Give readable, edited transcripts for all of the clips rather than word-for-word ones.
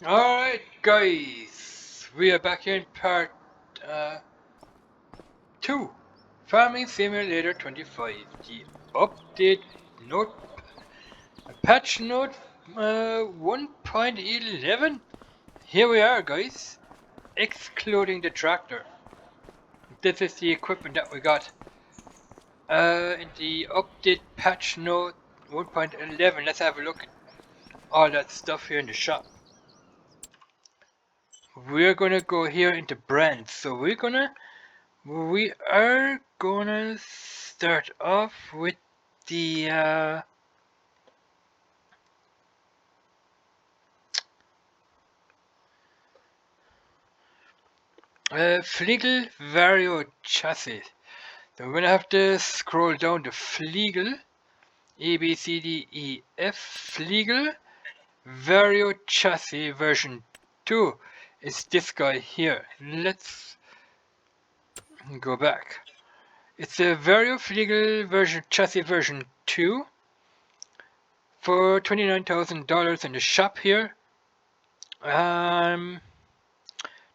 Alright guys, we are back here in part 2, Farming Simulator 25, the update note, patch note 1.11. Here we are guys, excluding the tractor. This is the equipment that we got in the update patch note 1.11. Let's have a look at all that stuff here in the shop. We're gonna go here into brands, so we are gonna start off with the Fliegel Vario chassis. So we're gonna have to scroll down to Fliegel, A B C D E F, Fliegel Vario chassis version 2. It's this guy here. Let's go back. It's a Vario Fliegel version chassis version 2 for $29,000 in the shop here.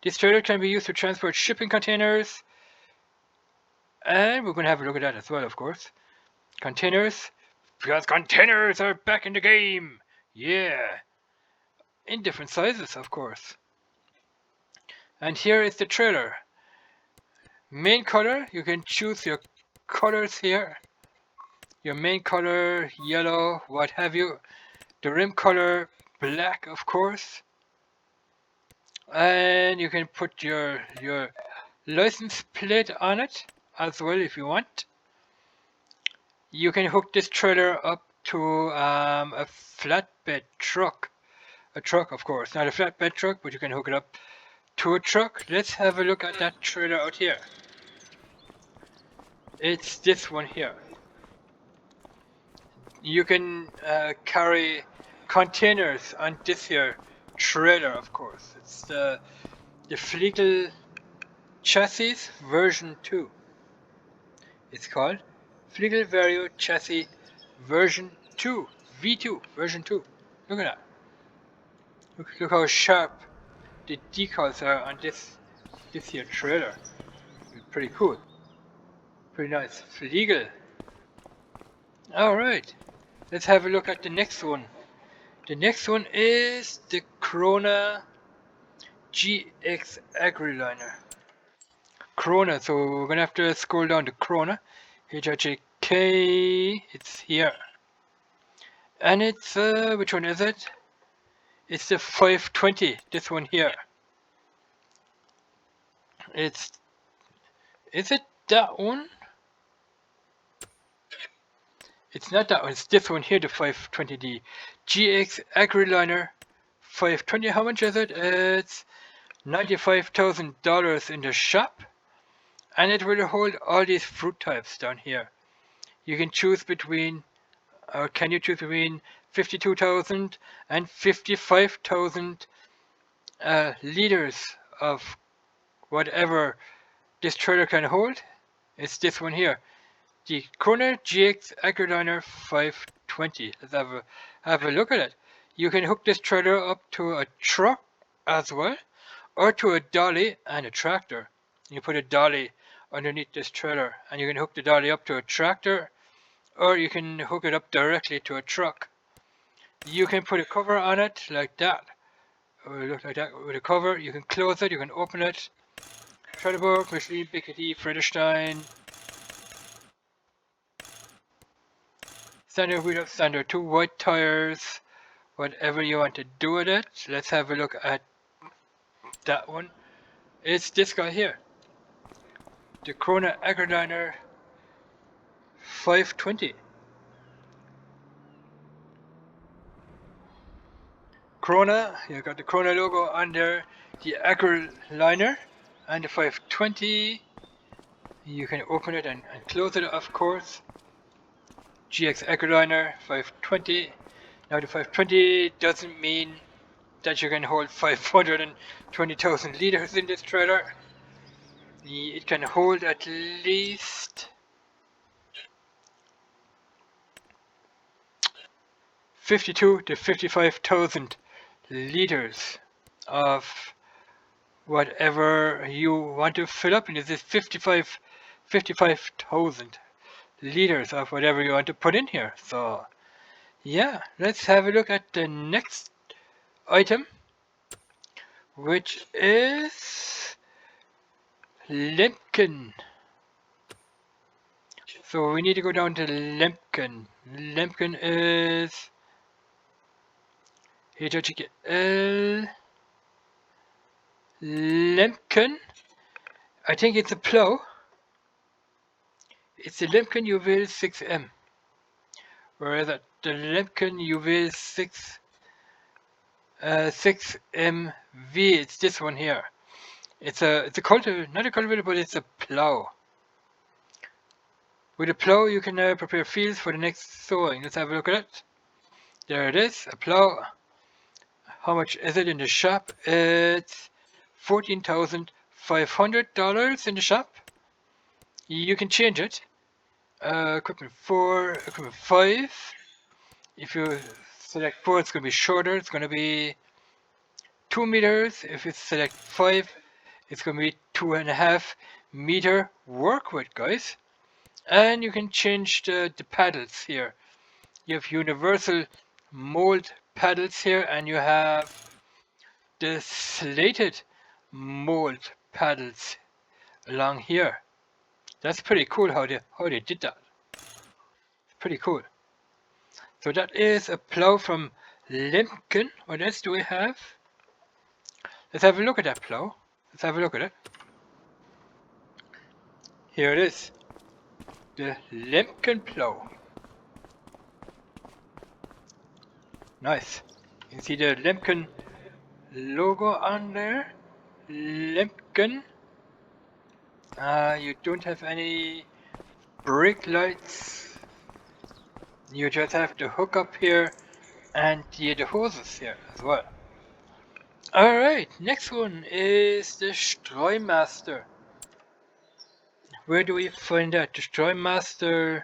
This trailer can be used to transport shipping containers, and we're going to have a look at that as well, of course. Containers, because containers are back in the game! Yeah! In different sizes, of course. And here is the trailer. Main color, you can choose your colors here. Your main color, yellow, what have you. The rim color, black, of course. And you can put your license plate on it as well if you want. You can hook this trailer up to a flatbed truck. A truck, of course, not a flatbed truck, but you can hook it up to a truck. Let's have a look at that trailer out here. It's this one here. You can carry containers on this here trailer, of course. It's the Fliegel chassis version 2. It's called Fliegel Vario chassis version 2. V2 version 2. Look at that. Look how sharp the decals are on this here trailer. Pretty cool. Pretty nice. Fliegel. Alright. Let's have a look at the next one. The next one is the Krona GX Agriliner. Krona, so we're gonna have to scroll down to Krona. HHK, it's here. And it's, which one is it? It's the 520, this one here. Is it that one? It's not that one, it's this one here, the 520D. GX Agriliner 520, how much is it? It's $95,000 in the shop. And it will hold all these fruit types down here. You can choose between, or can you choose between 52,000 and 55,000 liters of whatever this trailer can hold. It's this one here, the Krona GX Agriliner 520. Let's have a look at it. You can hook this trailer up to a truck as well, or to a dolly and a tractor. You put a dolly underneath this trailer, and you can hook the dolly up to a tractor, or you can hook it up directly to a truck. You can put a cover on it like that. It will look like that with a cover. You can close it, you can open it. Trelleborg, Michelin, Picatinny, Friedrichstein. Standard wheel, standard 2 white tires. Whatever you want to do with it. Let's have a look at that one. It's this guy here. The Krona Agriliner 520. Krona, you got the Krona logo on there, the Agriliner and the 520. You can open it and close it, of course. GX Agriliner 520. Now the 520 doesn't mean that you can hold 520,000 liters in this trailer. It can hold at least 52 to 55,000 liters. of whatever you want to fill up, and this is 55,000 liters of whatever you want to put in here. So yeah, let's have a look at the next item, which is Lemken. So we need to go down to Lemken. Lemken is here to check it. Lemken. I think it's a plow. It's a Lemken Juwel 6M. Whereas the Lemken Juwel 6MV, it's this one here. It's a cultivator, not a cultivator, but it's a plow. With a plow, you can prepare fields for the next sowing. Let's have a look at it. There it is, a plow. How much is it in the shop? It's $14,500 in the shop. You can change it. Equipment 4, equipment 5. If you select 4, it's going to be shorter. It's going to be 2 meters. If you select 5, it's going to be 2.5 meter work width, guys. And you can change the paddles here. You have universal mold paddles here, and you have the slated mold paddles along here. That's pretty cool how they did that. Pretty cool. So that is a plow from Lemken. What else do we have? Let's have a look at that plow. Let's have a look at it. Here it is. The Lemken plow. Nice. You can see the Lemken logo on there. Lemken. You don't have any brake lights. You just have the hook up here and the hoses here as well. Alright, next one is the Streumaster. Where do we find that? The Streumaster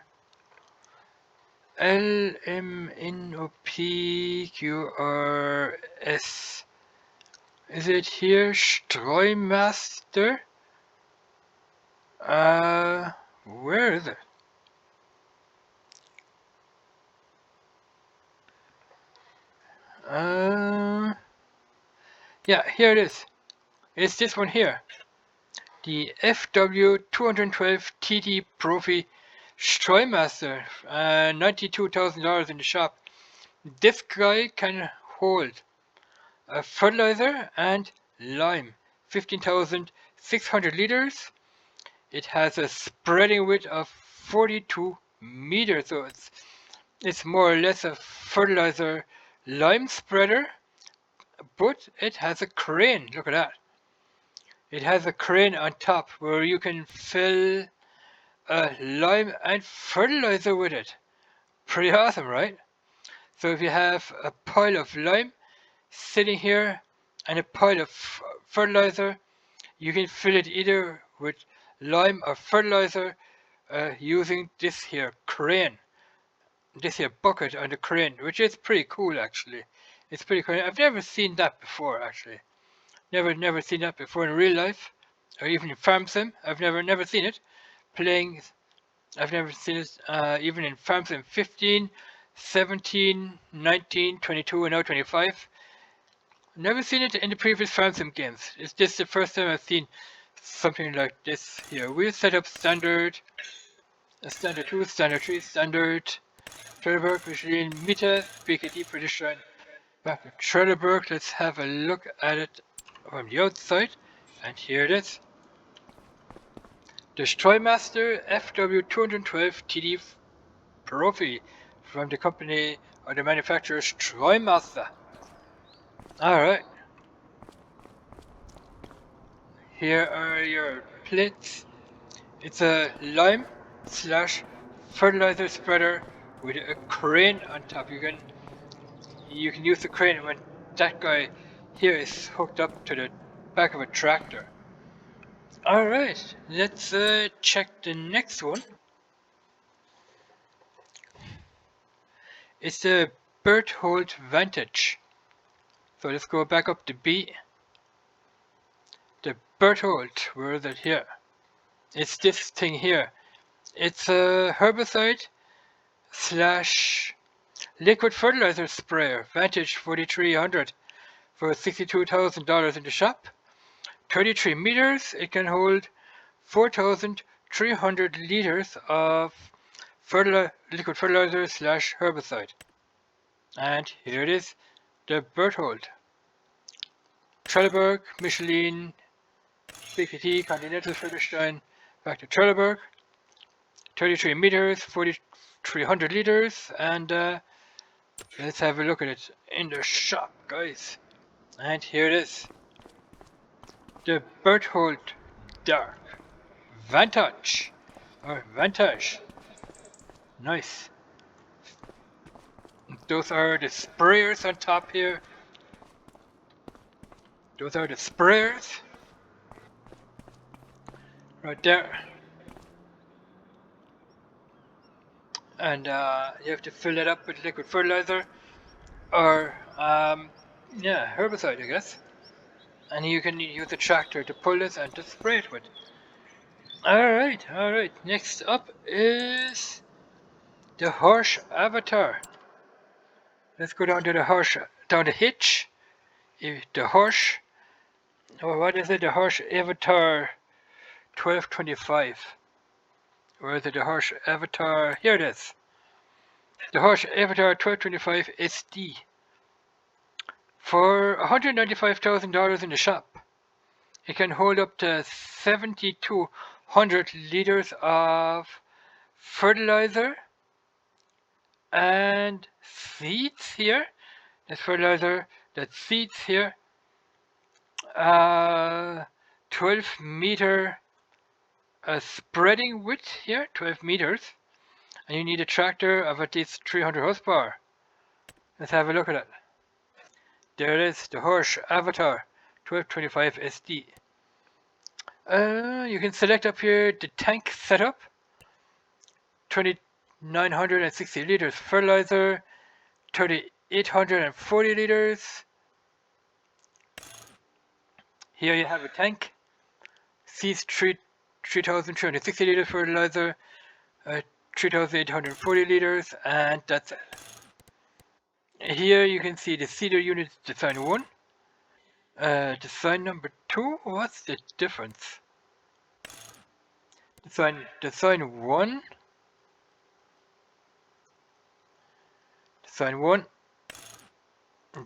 LMNOPQRS. Is it here? Streumaster? Where is it? Yeah, here it is. It's this one here. The FW212 TT Profi Streumaster. $92,000 in the shop. This guy can hold a fertilizer and lime. 15,600 liters. It has a spreading width of 42 meters, so it's more or less a fertilizer lime spreader, but it has a crane. Look at that. It has a crane on top where you can fill lime and fertilizer with it. Pretty awesome, right? So if you have a pile of lime sitting here and a pile of fertilizer, you can fill it either with lime or fertilizer using this here crane, this here bucket on the crane, which is pretty cool actually. It's pretty cool. I've never seen that before actually. Never seen that before in real life, or even in Farm Sim. I've never seen it playing. I've never seen it even in Farm Sim 15, 17, 19, 22, and now 25. Never seen it in the previous Farm Sim games. It's just the first time I've seen something like this here. We'll set up standard, standard 2, standard 3, standard Trelleborg, Michelin, Mita, BKD, Precision, back to Trelleborg. Let's have a look at it from the outside, and here it is. The Streumaster FW212 TD Profi from the company or the manufacturer Streumaster. Alright. Here are your plates. It's a lime slash fertilizer spreader with a crane on top. You can use the crane when that guy here is hooked up to the back of a tractor. Alright, let's check the next one. It's the Berthold Vantage. So let's go back up to B. the Berthold. Where is it here? It's this thing here. It's a herbicide slash liquid fertilizer sprayer. Vantage 4300 for $62,000 in the shop. 33 meters. It can hold 4,300 liters of liquid fertilizer slash herbicide. And here it is, the Berthold. Trelleborg, Michelin, BKT, Continental, Friedrichstein, back to Trelleborg. 33 meters, 4,300 liters, and let's have a look at it in the shop, guys. And here it is, the Berthold Dark Vantage, or Vantage. Nice. Those are the sprayers on top here. Those are the sprayers right there. And you have to fill it up with liquid fertilizer or yeah, herbicide, I guess. And you can use a tractor to pull this and to spray it with. Alright. Next up is the Horsch Avatar. Let's go down to the Horsch, down the hitch. The Horsch, or what is it? The Horsch Avatar 1225. Or is it the Horsch Avatar? Here it is. The Horsch Avatar 1225 SD. For $195,000 in the shop. It can hold up to 7,200 liters of fertilizer and seeds here. There's fertilizer, that's seeds here. 12 meter spreading width here, 12 meters. And you need a tractor of at least 300 horsepower. Let's have a look at it. There it is, the Horsch Avatar 1225 SD. You can select up here the tank setup. 2,960 liters fertilizer, 3,840 liters. Here you have a tank. Seeds 3,360 liters fertilizer, 3,840 liters, and that's it. Here you can see the seeder unit design 1. Design number 2, what's the difference? Design 1. Design 1.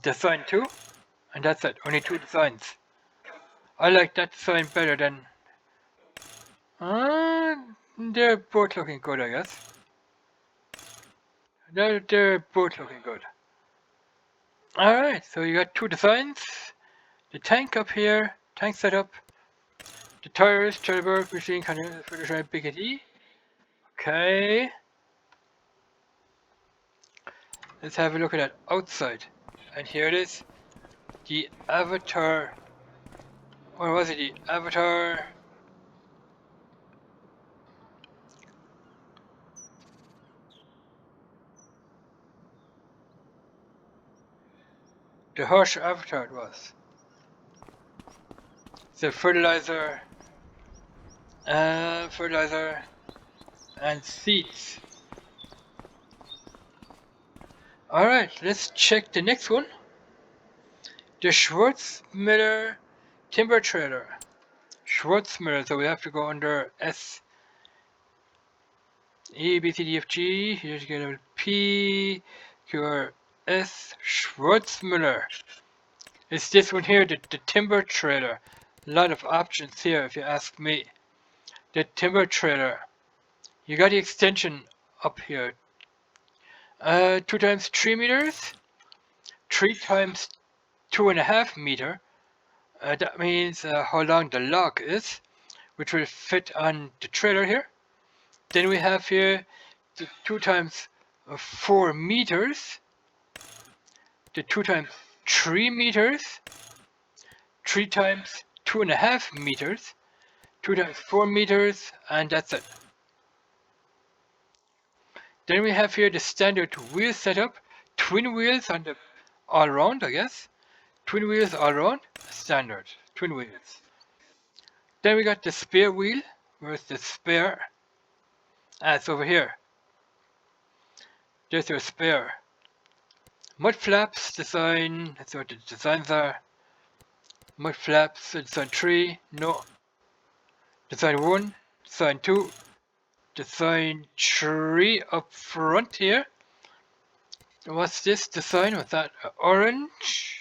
Design 2. And that's it, only 2 designs. I like that design better than... they're both looking good, I guess. They're both looking good. Alright, so you got 2 designs. The tank up here, tank setup. The tires, Trelleborg, Michelin, Continental, Friedrichstein, BKT. Okay. Let's have a look at that outside. And here it is. The Avatar. Or was it the Avatar? The Horsch Avatar it was. The fertilizer and seeds. Alright, let's check the next one. The Schwarzmüller timber trailer. Schwarzmüller, so we have to go under S. E, B, C, D, F, G. Here's going to P, Q, R, S. Schwarzmüller. It's this one here, the timber trailer. A lot of options here if you ask me. The timber trailer. You got the extension up here. 2 times 3 meters. 3 times 2.5 meter. That means how long the log is, which will fit on the trailer here. Then we have here the 2 times 4 meters. The 2 times 3 meters. 3 times 2.5 meters. 2 times 4 meters, and that's it. Then we have here the standard wheel setup. Twin wheels on the all round, I guess. Twin wheels all round, standard. Twin wheels. Then we got the spare wheel. Where's the spare? Ah, it's over here. There's your spare. Mud flaps design. That's what the designs are. Mud flaps design 3. No. Design 1. Design 2. Design 3 up front here. What's this design? What's that? Orange?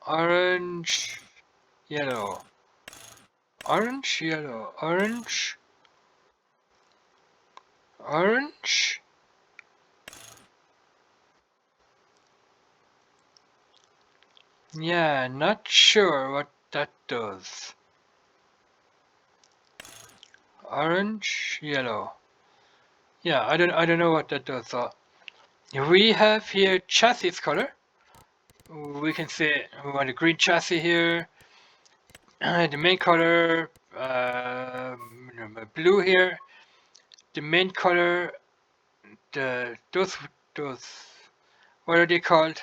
Orange, yellow. Orange, yellow. Orange. Orange. Yeah, not sure what that does. Orange, yellow. Yeah, I don't know what that does. So we have here chassis color. We can say we want a green chassis here. The main color, blue here. The main color, those, what are they called?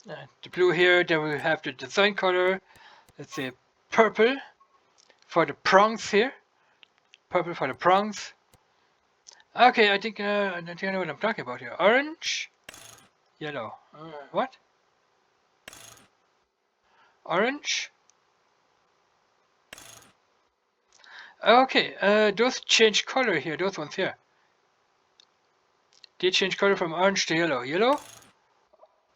The blue here. Then we have the design color. Let's say purple for the prongs here. Purple for the prongs. Okay, I think I know what I'm talking about here. Orange, yellow. What? Orange. Okay, those change color here. Those ones here. They change color from orange to yellow. Yellow,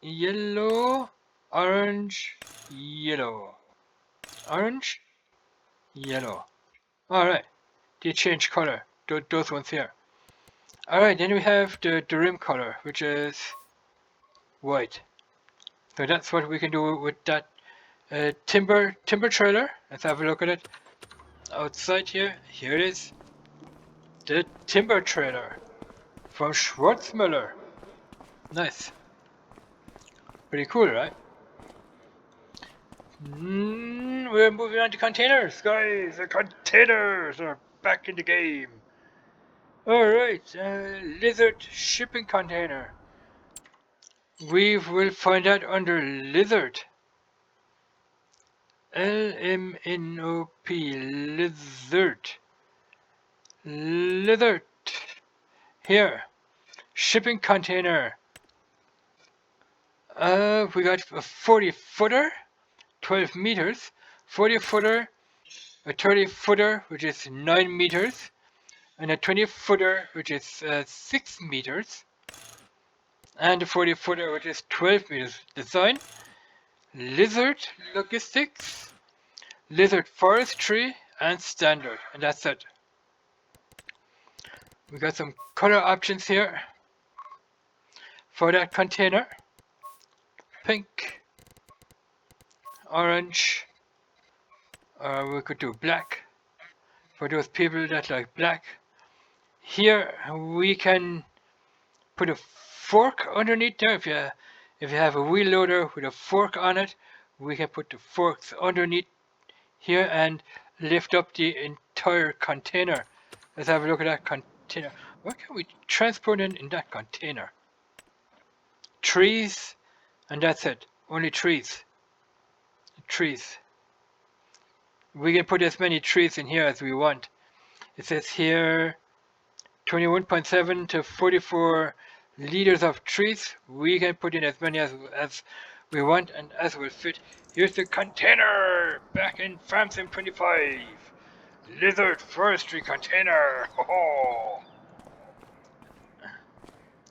yellow, orange, yellow, orange, yellow. All right, they change color. Those ones here. All right, then we have the rim color, which is white. So that's what we can do with that timber trailer. Let's have a look at it. Outside here, here it is. The timber trailer from Schwarzmüller. Nice. Pretty cool, right? We're moving on to containers, guys. The containers are back in the game. Alright, Lizard shipping container. We will find out under Lizard. LMNOP, Lizard. Lizard. Here, shipping container. We got a 40 footer, 12 meters, 40 footer, a 30 footer, which is 9 meters, and a 20 footer, which is 6 meters, and a 40 footer, which is 12 meters. Design, Lizard Logistics, Lizard Forestry, and Standard, and that's it. We got some color options here for that container. Pink, orange, or we could do black for those people that like black. Here we can put a fork underneath there. If you have a wheel loader with a fork on it, we can put the forks underneath here and lift up the entire container. Let's have a look at that container. What can we transport in that container? Trees, and that's it. Only trees. Trees. We can put as many trees in here as we want. It says here 21.7 to 44 liters of trees. We can put in as many as we want and as will fit. Here's the container back in Farm Sim 25. Lizard Forestry container. Oh.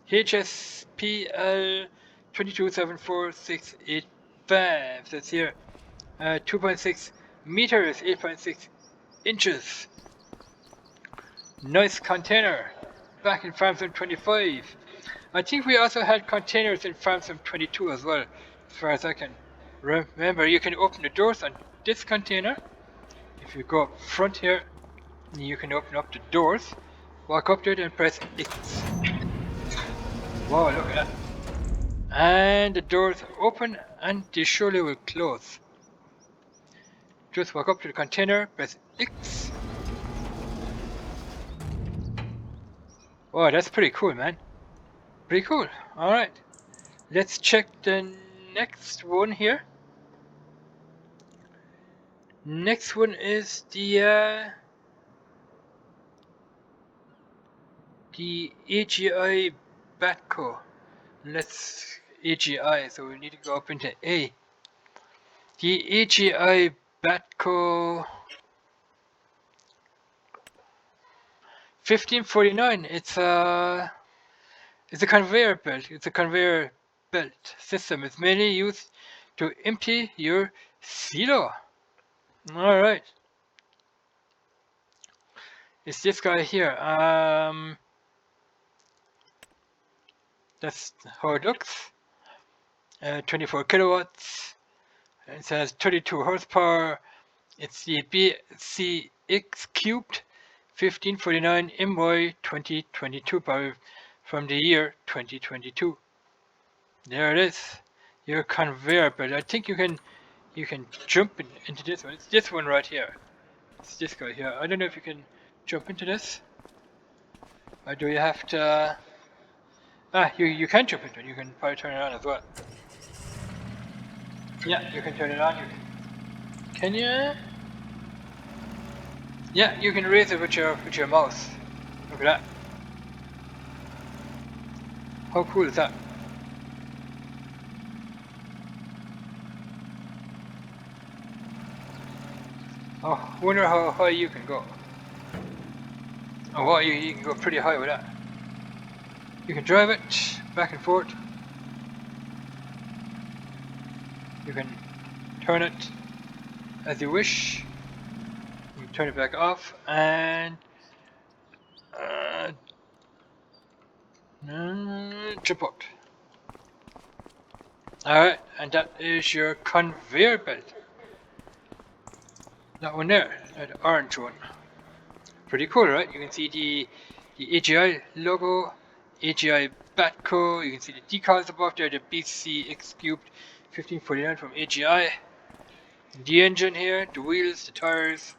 HSPL 2274685. That's here. 2.6 meters, 8.6 inches. Nice container. Back in Farm Sim 25. I think we also had containers in Farm Sim 22 as well, as far as I can remember. You can open the doors on this container. If you go up front here, you can open up the doors. Walk up to it and press X. Wow, look at that. And the doors open and they surely will close. Just walk up to the container, press X. Wow, that's pretty cool, man. Pretty cool. Alright. Let's check the next one here. Next one is the AGI Batco. Let's AGI, so we need to go up into A. The AGI Batco 1549. It's a conveyor belt. It's a conveyor belt system. It's mainly used to empty your silo. All right. It's this guy here. That's how it looks. 24 kilowatts. It has 32 horsepower. It's the BCX Cubed 1549 MY 2022 power from the year 2022. There it is. Your conveyor belt. I think you can jump into this one. It's this one right here. It's this guy here. I don't know if you can jump into this. Or do you have to... you can jump into it. You can probably turn it on as well. Yeah, you can turn it on. Can you? Yeah, you can raise it with your mouse. Look at that. How cool is that? Oh, I wonder how high you can go. Oh, wow, you can go pretty high with that. You can drive it back and forth. You can turn it as you wish. You can turn it back off and jump out. Alright, and that is your conveyor belt. That one there, that orange one. Pretty cool, right? You can see the AGI logo, AGI Batco. You can see the decals above there, the BCX Cubed 1549 from AGI. The engine here, the wheels, the tires,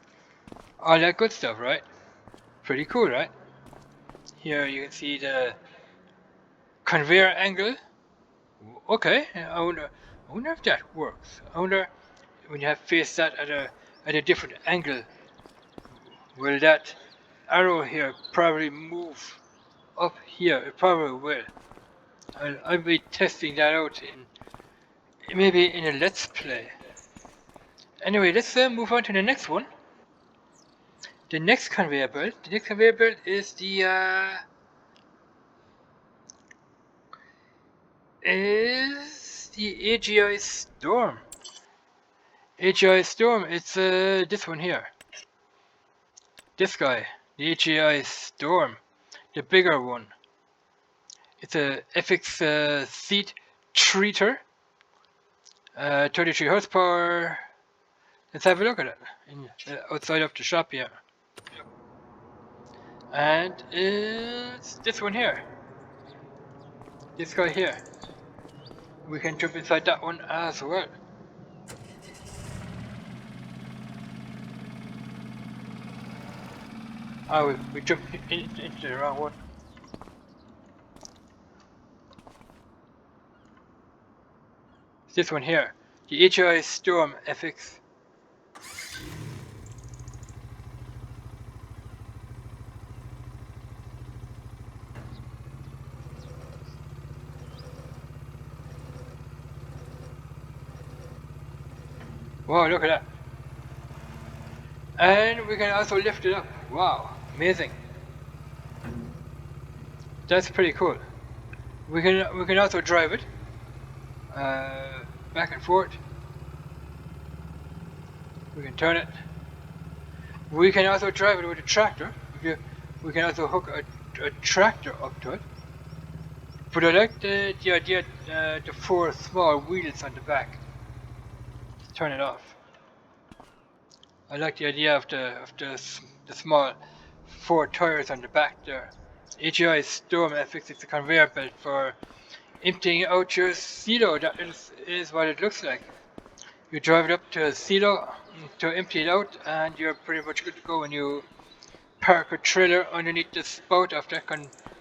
all that good stuff, right? Pretty cool, right? Here you can see the conveyor angle. Okay, I wonder if that works. I wonder when you have faced that at a different angle, will that arrow here probably move up here? It probably will. I'll be testing that out in maybe in a let's play. Anyway, let's move on to the next one. The next conveyor belt. The next conveyor belt is the AGI Storm. AGI Storm. It's this one here. This guy, the AGI Storm, the bigger one. It's a FX seat treater. 33 horsepower. Let's have a look at it outside of the shop here. And it's this one here. This guy here. We can jump inside that one as well. Oh, we jumped into the wrong one. It's this one here. The AGI Storm FX. Wow, look at that. And we can also lift it up. Wow, amazing. That's pretty cool. We can also drive it back and forth. We can turn it. We can also drive it with a tractor. We can also hook a tractor up to it. But I like the idea the 4 small wheels on the back. Let's turn it off. I like the idea of the small 4 tires on the back there. AGI Storm FX, it's a conveyor belt for emptying out your silo. That is what it looks like. You drive it up to a silo to empty it out, and you're pretty much good to go when you park a trailer underneath the spout of that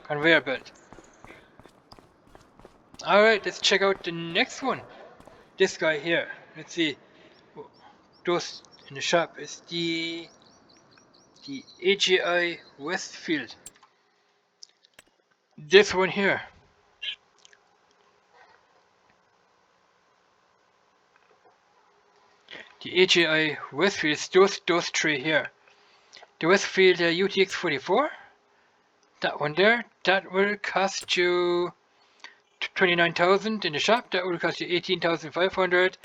conveyor belt. Alright, let's check out the next one. This guy here. Let's see. Those in the shop is the AGI Westfield. This one here. The AGI Westfield is those three here. The Westfield UTX 44. That one there. That will cost you 29,000 in the shop. That will cost you 18,500,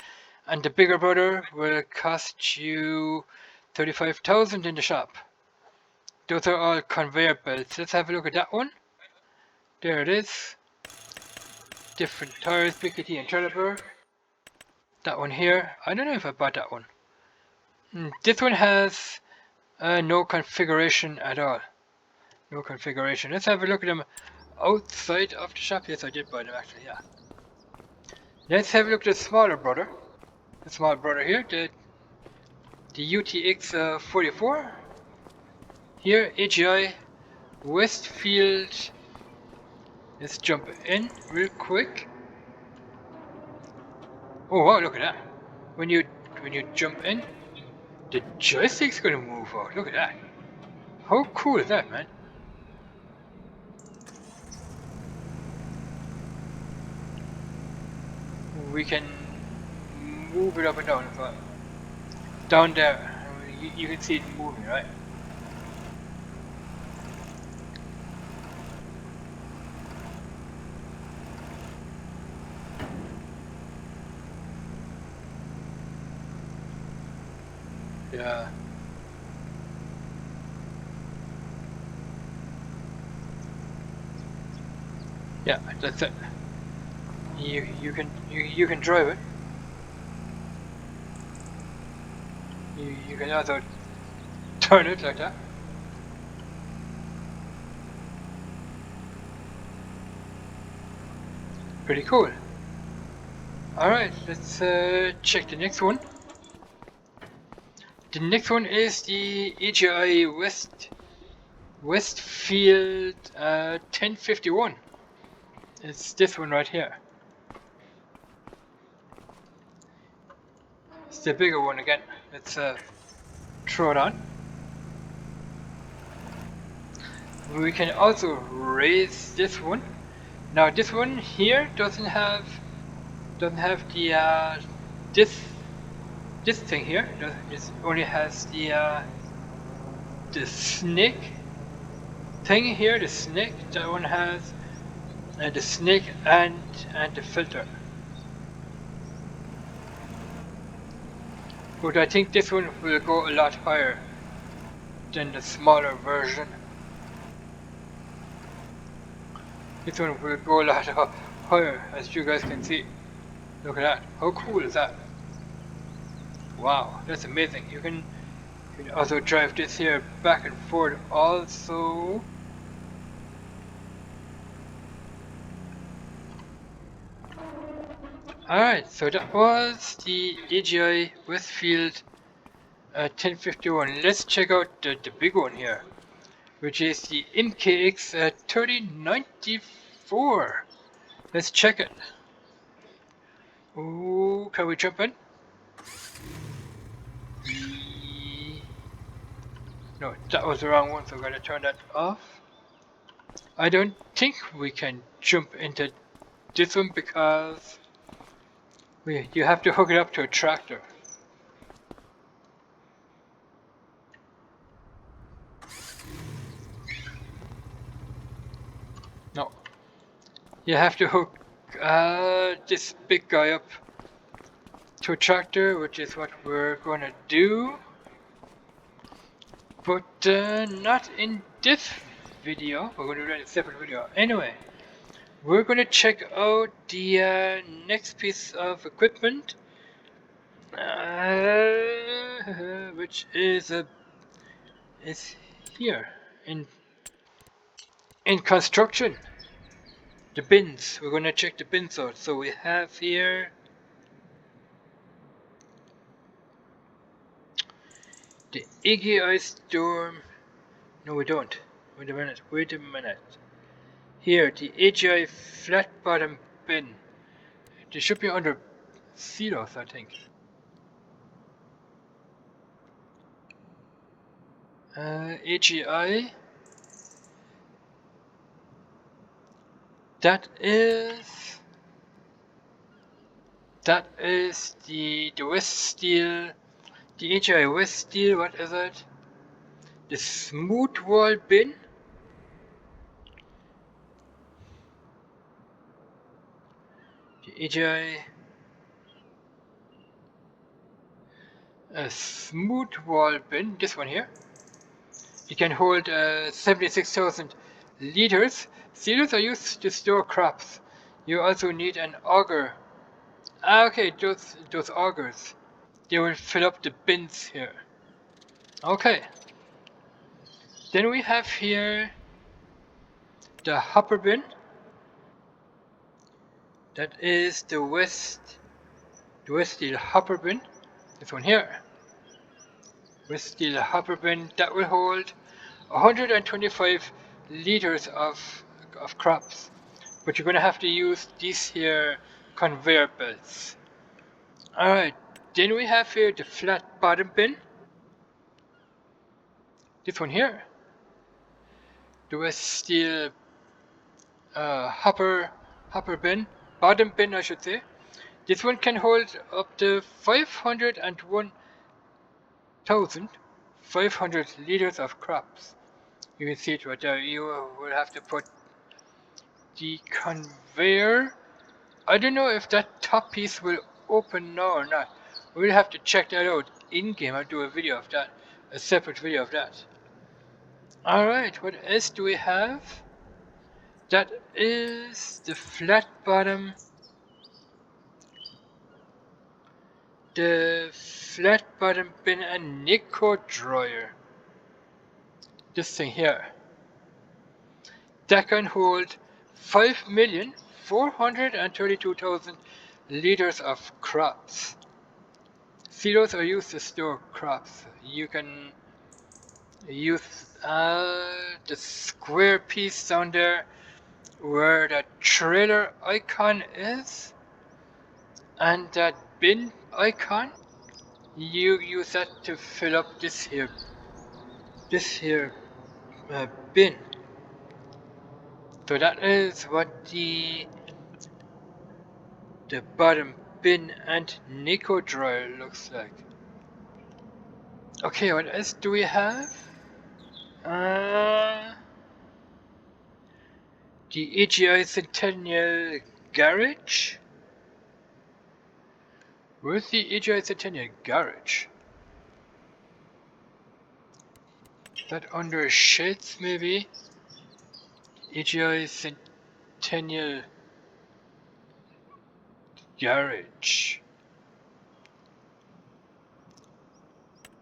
and the bigger brother will cost you 35,000 in the shop. Those are all conveyor belts. Let's have a look at that one. There it is. Different tires, Picatinny and Trelleborg. That one here. I don't know if I bought that one. This one has no configuration at all. No configuration. Let's have a look at them outside of the shop. Yes, I did buy them actually, yeah. Let's have a look at the smaller brother. The small brother here, the UTX 44. Here, AGI Westfield. Let's jump in real quick. Oh wow, look at that. When you jump in, the joystick's gonna move out. Look at that. How cool is that, man? We can move it up and down as well. Down there, you can see it moving, right? Yeah. Yeah, that's it. You can drive it. You can also turn it like that. Pretty cool. Alright, let's check the next one. The next one is the AGI Westfield 1051. It's this one right here. It's the bigger one again. Let's throw it on. We can also raise this one. Now this one here doesn't have the this thing here. It only has the snake thing here. The snake. That one has the snake and the filter. But I think this one will go a lot higher than the smaller version. This one will go a lot higher, as you guys can see. Look at that. How cool is that? Wow, that's amazing. You can also drive this here back and forth also. Alright, so that was the AGI Westfield 1051. Let's check out the big one here, which is the MKX 3094. Let's check it. Oh, can we jump in? No, that was the wrong one, so I'm gonna turn that off. I don't think we can jump into this one because you have to hook it up to a tractor. No. You have to hook this big guy up to a tractor, which is what we're gonna do. But not in this video. We're gonna do that in a separate video. Anyway, we're gonna check out the next piece of equipment, which is here in construction. The bins. We're gonna check the bins out. So we have here the AGI Storm. No, we don't. Wait a minute. Here, the AGI flat bottom bin. They should be under silos, I think. AGI. That is the West Steel, the AGI West Steel. What is it? The smooth wall bin. The AGI a smooth wall bin. This one here. It can hold 76,000 liters. Silos are used to store crops. You also need an auger. Ah, okay, those augers. They will fill up the bins here. Okay. Then we have here the hopper bin. That is the West Steel hopper bin. This one here. West Steel hopper bin that will hold 125 liters of crops. But you're gonna have to use these here conveyor belts. Alright, then we have here the flat bottom bin. This one here. The West Steel hopper bin, bottom bin I should say. This one can hold up to 501,500 liters of crops. You can see it right there. You will have to put the conveyor. I don't know if that top piece will open now or not. We'll have to check that out in game. I'll do a video of that, a separate video of that. Alright, what else do we have? That is the flat bottom. The flat bottom bin and Nico dryer. This thing here. That can hold 5,432,000 liters of crops. Silos are used to store crops. You can use the square piece down there where that trailer icon is, and that bin icon. You use that to fill up this here bin. So that is what the bottom bin and Nico dryer looks like. Okay, what else do we have? The AGI Centennial Garage? Where's the AGI Centennial Garage? Is that under sheds maybe? AGI Centennial Garage.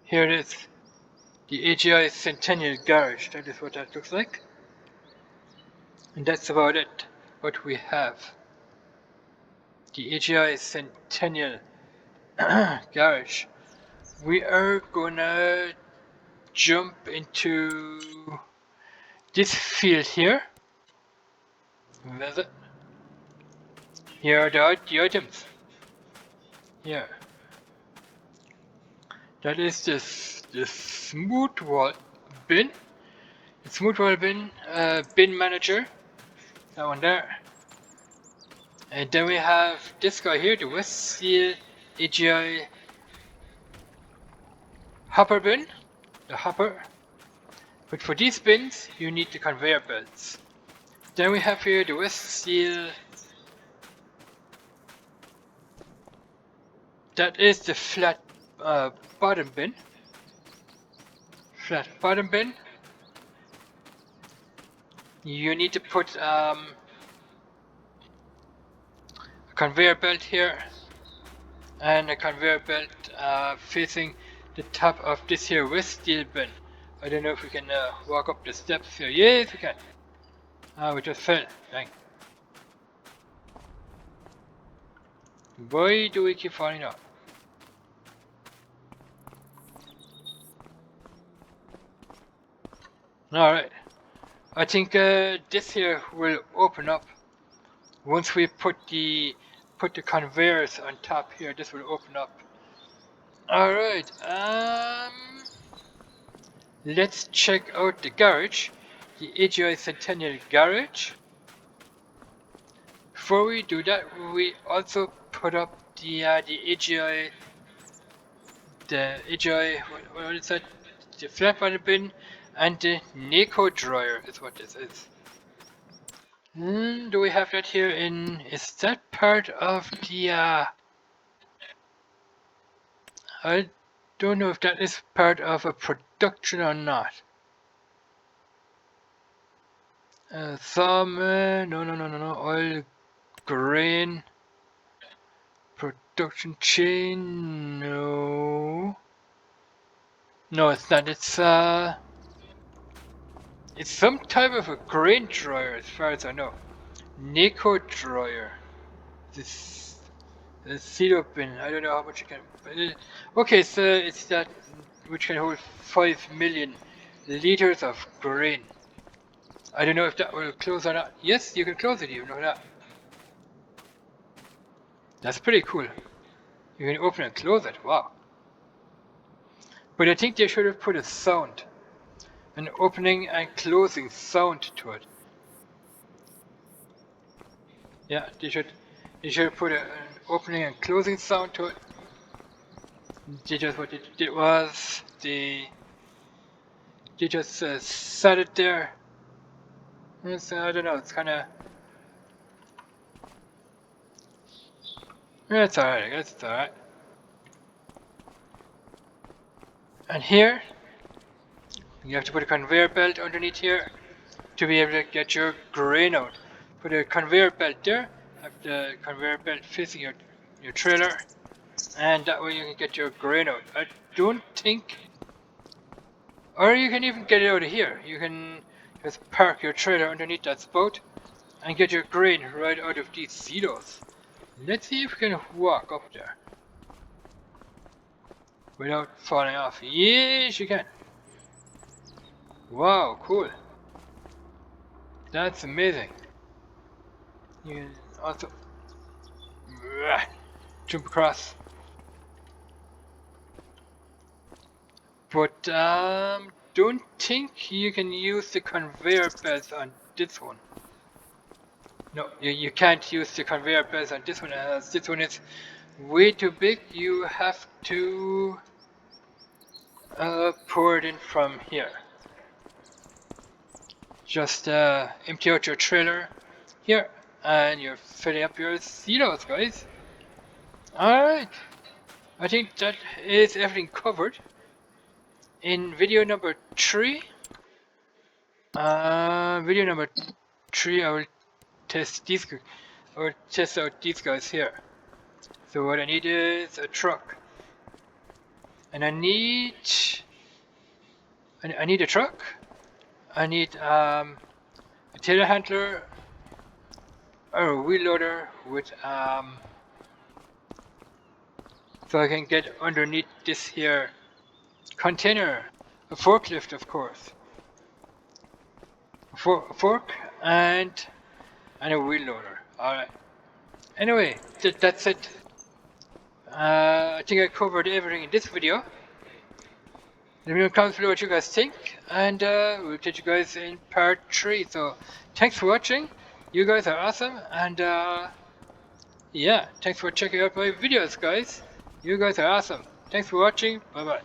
Here it is. The AGI Centennial Garage. That is what that looks like. And that's about it. What we have. The AGI Centennial Garage. We are gonna jump into this field here. Where's it? Here are the items. Here. That is the smooth wall bin. The smooth wall bin, bin manager. That one there. And then we have this guy here, the West Steel AGI hopper bin. The hopper. But for these bins, you need the conveyor belts. Then we have here the West Steel. That is the flat bottom bin. Flat bottom bin. You need to put a conveyor belt here and a conveyor belt facing the top of this here West Steel bin. I don't know if we can walk up the steps here. Yes, we can. We just fell. Dang. Why do we keep falling up? Alright. I think this here will open up Once we put the conveyors on top here, this will open up. All right. Let's check out the garage, the AGI Centennial garage. Before we do that, we also put up the AGI, what is that? The flat panel bin and the Neko dryer is what this is. Do we have that here in? Is that part of the? I don't know if that is part of a production or not. Some no. Oil, grain, production chain. No, it's not. It's some type of a grain dryer, as far as I know. Neko dryer. This silo bin. I don't know how much it can. Okay, so it's that which can hold 5 million liters of grain. I don't know if that will close or not. Yes, you can close it. You know that. That's pretty cool. You can open and close it. Wow. But I think they should have put a sound, an opening and closing sound to it. Yeah, they should put an opening and closing sound to it. Just what they did was they just set it there. I don't know. It's kind of. It's alright. I guess it's alright. And here, you have to put a conveyor belt underneath here to be able to get your grain out. Put a conveyor belt there, have the conveyor belt facing your trailer, and that way you can get your grain out. I don't think, or you can even get it out of here. You can just park your trailer underneath that spout and get your grain right out of these silos. Let's see if we can walk up there without falling off. Yes, you can. Wow, cool. That's amazing. You can also jump across. But don't think you can use the conveyor belts on this one. No, you can't use the conveyor belts on this one, as this one is way too big. You have to pour it in from here. Just empty out your trailer here, and you're filling up your silos, guys. Alright, I think that is everything covered. In video number 3, I will test these. I will test out these guys here. So what I need is a truck, and I need a truck. I need a telehandler or a wheel loader with so I can get underneath this here container, a forklift, of course, a fork and a wheel loader. Alright, anyway, that's it. I think I covered everything in this video. Let me know in the comments below what you guys think, and we'll catch you guys in part 3. So thanks for watching, you guys are awesome, and yeah, thanks for checking out my videos, guys. You guys are awesome. Thanks for watching, bye bye.